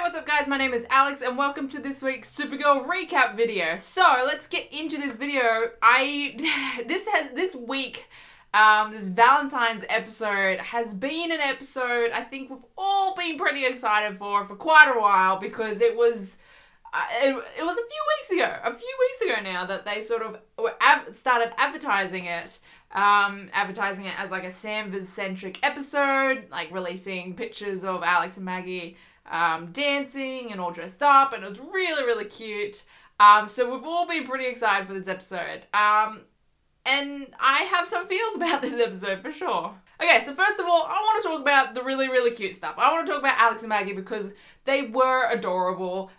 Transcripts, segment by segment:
what's up guys, my name is Alex and welcome to this week's Supergirl recap video. So let's get into this video. This Valentine's episode has been an episode I think we've all been pretty excited for quite a while, because it was a few weeks ago now that they sort of started advertising it as like a Sanvers centric episode, like releasing pictures of Alex and Maggie dancing and all dressed up, and it was really, really cute. So we've all been pretty excited for this episode. And I have some feels about this episode for sure. Okay, so first of all, I want to talk about the really, really cute stuff. I want to talk about Alex and Maggie because they were adorable.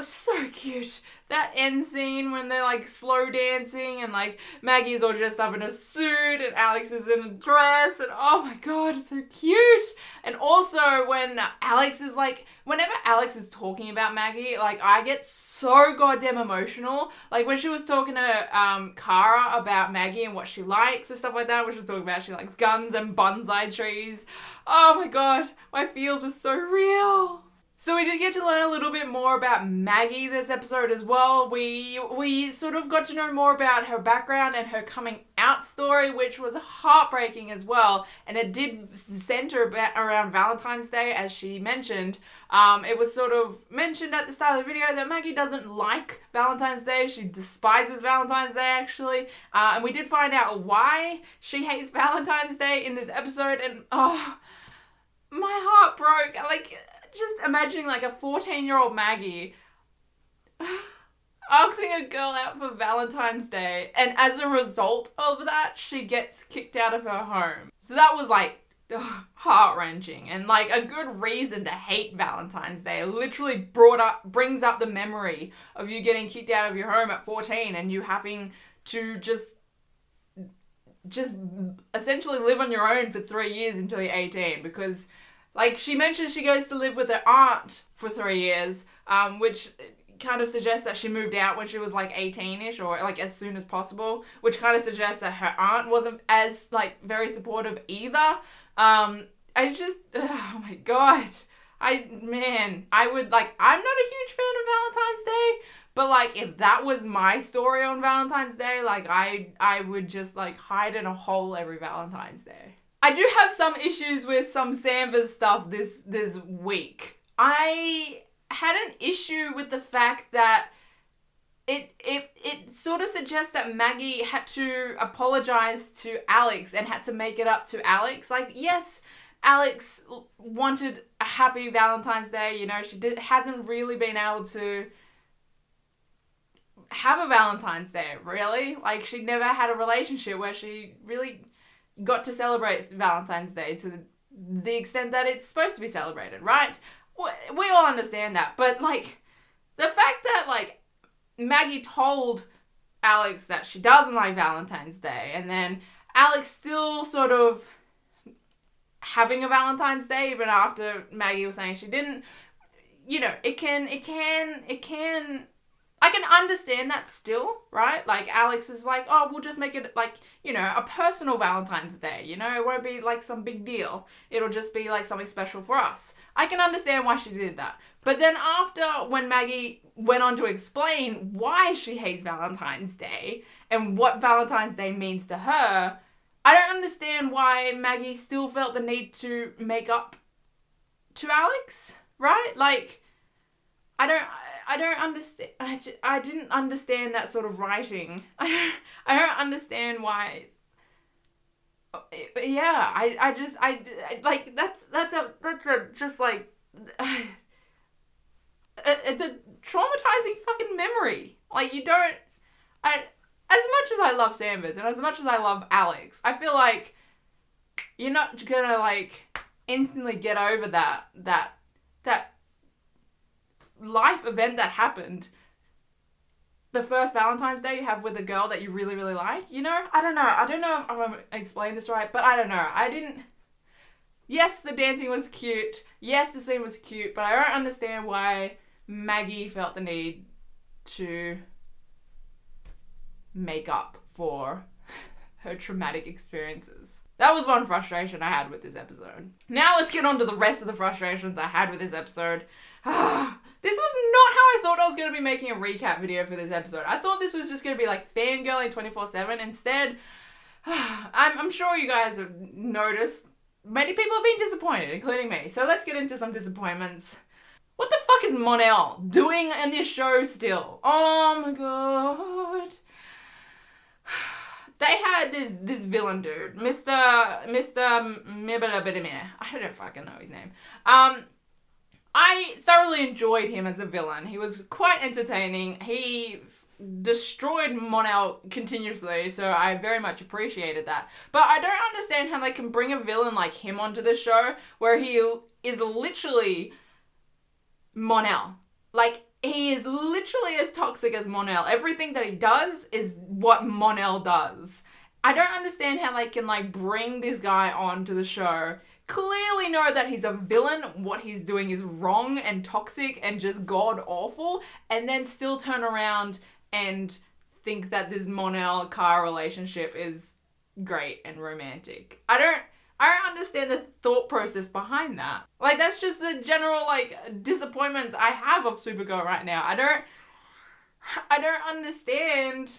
So cute. That end scene when they're like slow dancing and like Maggie's all dressed up in a suit and Alex is in a dress, and oh my god, it's so cute. And also when Alex is like, whenever Alex is talking about Maggie, like I get so goddamn emotional. Like when she was talking to Kara about Maggie and what she likes and stuff like that, when she was talking about she likes guns and bonsai trees. Oh my god, my feels were so real. So we did get to learn a little bit more about Maggie this episode as well. We sort of got to know more about her background and her coming out story, which was heartbreaking as well. And it did center around Valentine's Day, as she mentioned. It was sort of mentioned at the start of the video that Maggie doesn't like Valentine's Day. She despises Valentine's Day, actually. And we did find out why she hates Valentine's Day in this episode. And oh, my heart broke. Like, just imagining like a 14-year-old Maggie asking a girl out for Valentine's Day, and as a result of that, she gets kicked out of her home. So that was like heart-wrenching, and like a good reason to hate Valentine's Day. It literally brings up the memory of you getting kicked out of your home at 14 and you having to just essentially live on your own for 3 years until you're 18, because like, she mentions she goes to live with her aunt for 3 years, which kind of suggests that she moved out when she was like 18-ish, or like as soon as possible, which kind of suggests that her aunt wasn't as like very supportive either. Oh my god. I'm not a huge fan of Valentine's Day, but like if that was my story on Valentine's Day, like I would just like hide in a hole every Valentine's Day. I do have some issues with some Sanvers stuff this week. I had an issue with the fact that it sort of suggests that Maggie had to apologize to Alex and had to make it up to Alex. Like, yes, Alex wanted a happy Valentine's Day. You know, she hasn't really been able to have a Valentine's Day, really. Like, she never had a relationship where she really got to celebrate Valentine's Day to the extent that it's supposed to be celebrated, right? We all understand that, but like the fact that like Maggie told Alex that she doesn't like Valentine's Day, and then Alex still sort of having a Valentine's Day even after Maggie was saying she didn't, you know, I can understand that still, right? Like, Alex is like, oh, we'll just make it, like, you know, a personal Valentine's Day, you know? It won't be, like, some big deal. It'll just be, like, something special for us. I can understand why she did that. But then after, when Maggie went on to explain why she hates Valentine's Day and what Valentine's Day means to her, I don't understand why Maggie still felt the need to make up to Alex, right? Like, I don't understand. I didn't understand that sort of writing. I don't understand why. Yeah, I like that's just like it's a traumatizing fucking memory. Like, you don't. As much as I love Sanvers and as much as I love Alex, I feel like you're not gonna like instantly get over that life event that happened the first Valentine's Day you have with a girl that you really, really like, you know? I don't know if I'm gonna explain this right, but I don't know. Yes, the dancing was cute. Yes, the scene was cute, but I don't understand why Maggie felt the need to make up for her traumatic experiences. That was one frustration I had with this episode. Now let's get on to the rest of the frustrations I had with this episode. This was not how I thought I was going to be making a recap video for this episode. I thought this was just going to be like fangirling 24/7. Instead, I'm sure you guys have noticed, many people have been disappointed, including me. So let's get into some disappointments. What the fuck is Mon-El doing in this show still? Oh my god. They had this villain dude, Mr. Mxyzptlk. I don't fucking know his name. I thoroughly enjoyed him as a villain. He was quite entertaining. He destroyed Mon-El continuously, so I very much appreciated that. But I don't understand how they can bring a villain like him onto the show where he is literally Mon-El. Like, he is literally as toxic as Mon-El. Everything that he does is what Mon-El does. I don't understand how they can, like, bring this guy onto the show, clearly know that he's a villain, what he's doing is wrong and toxic and just god-awful, and then still turn around and think that this Mon-El Kara relationship is great and romantic. I don't understand the thought process behind that. Like, that's just the general, like, disappointments I have of Supergirl right now. I don't understand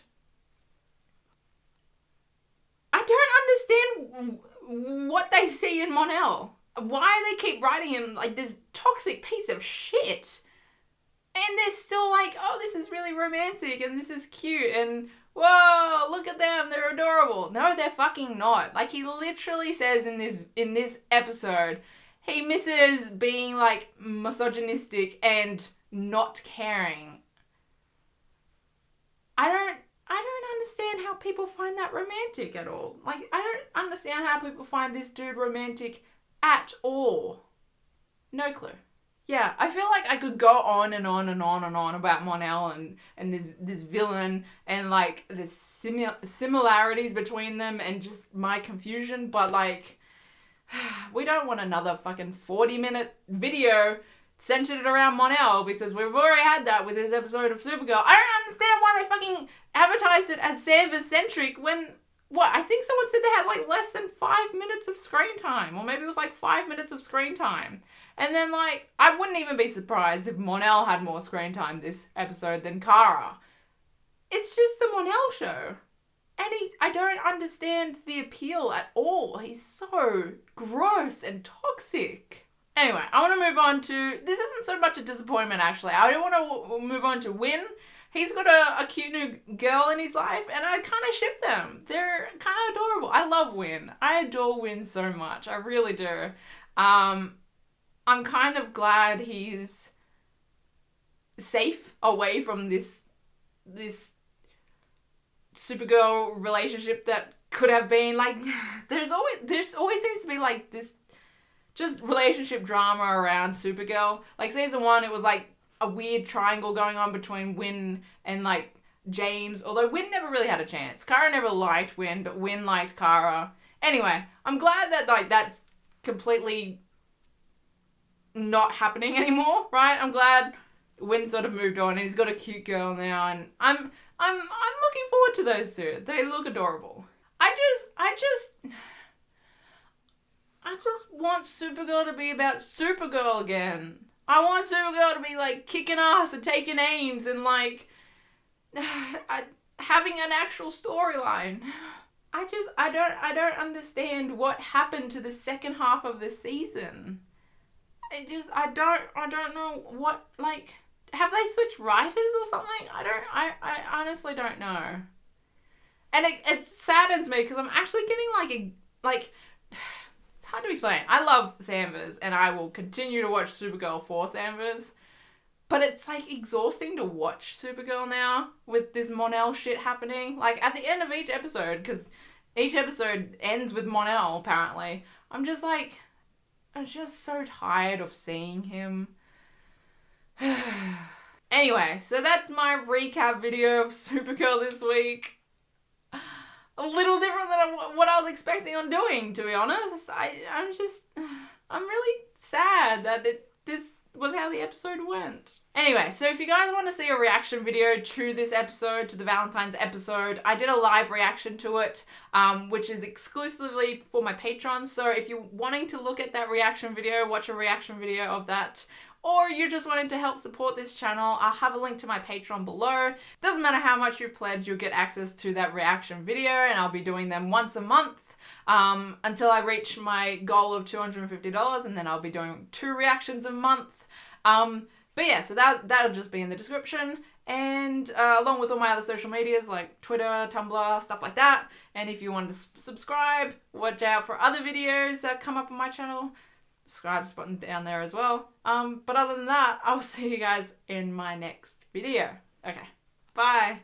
what they see in Mon-El. Why they keep writing him like this toxic piece of shit. And they're still like, oh, this is really romantic and this is cute and whoa, look at them, they're adorable. No, they're fucking not. Like, he literally says in this episode, he misses being, like, misogynistic and not caring. I don't understand how people find that romantic at all. Like, I don't understand how people find this dude romantic at all. No clue. Yeah, I feel like I could go on and on and on and on about Mon-El and this villain and, like, the similarities between them and just my confusion, but, like, we don't want another fucking 40-minute video centered around Mon-El because we've already had that with this episode of Supergirl. I don't understand why they fucking advertised it as Sanvers-centric when, what, I think someone said they had, like, less than 5 minutes of screen time, or maybe it was, like, 5 minutes of screen time. And then, like, I wouldn't even be surprised if Mon-El had more screen time this episode than Kara. It's just the Mon-El show. And I don't understand the appeal at all. He's so gross and toxic. Anyway, I want to move on to, this isn't so much a disappointment, actually. I want to move on to Winn. He's got a cute new girl in his life, and I kind of ship them. They're kind of adorable. I love Winn. I adore Winn so much. I really do. I'm kind of glad he's safe away from this Supergirl relationship that could have been, like, there's always seems to be, like, this just relationship drama around Supergirl. Like, season 1, it was, like, a weird triangle going on between Winn and, like, James, although Winn never really had a chance. Kara never liked Winn, but Winn liked Kara. Anyway, I'm glad that, like, that's completely not happening anymore, right? I'm glad Winn sort of moved on and he's got a cute girl now, and I'm looking forward to those two. They look adorable. I just want Supergirl to be about Supergirl again. I want Supergirl to be, like, kicking ass and taking names and, like, having an actual storyline. I don't understand what happened to the second half of the season. I don't know what, like, have they switched writers or something? I honestly don't know. And it saddens me because I'm actually getting, like, it's hard to explain. I love Sanvers and I will continue to watch Supergirl for Sanvers, but it's, like, exhausting to watch Supergirl now with this Mon-El shit happening. Like, at the end of each episode, because each episode ends with Mon-El, apparently, I'm just so tired of seeing him. Anyway, so that's my recap video of Supergirl this week. A little different than what I was expecting on doing, to be honest. I'm really sad that this was how the episode went. Anyway, so if you guys want to see a reaction video to this episode, to the Valentine's episode, I did a live reaction to it, which is exclusively for my patrons. So if you're wanting to look at that reaction video, watch a reaction video of that, or you're just wanting to help support this channel, I'll have a link to my Patreon below. Doesn't matter how much you pledge, you'll get access to that reaction video, and I'll be doing them once a month until I reach my goal of $250, and then I'll be doing 2 reactions a month. But yeah, so that'll just be in the description, and along with all my other social medias like Twitter, Tumblr, stuff like that. And if you want to subscribe, watch out for other videos that come up on my channel. Subscribe button's down there as well. But other than that, I will see you guys in my next video. Okay, bye.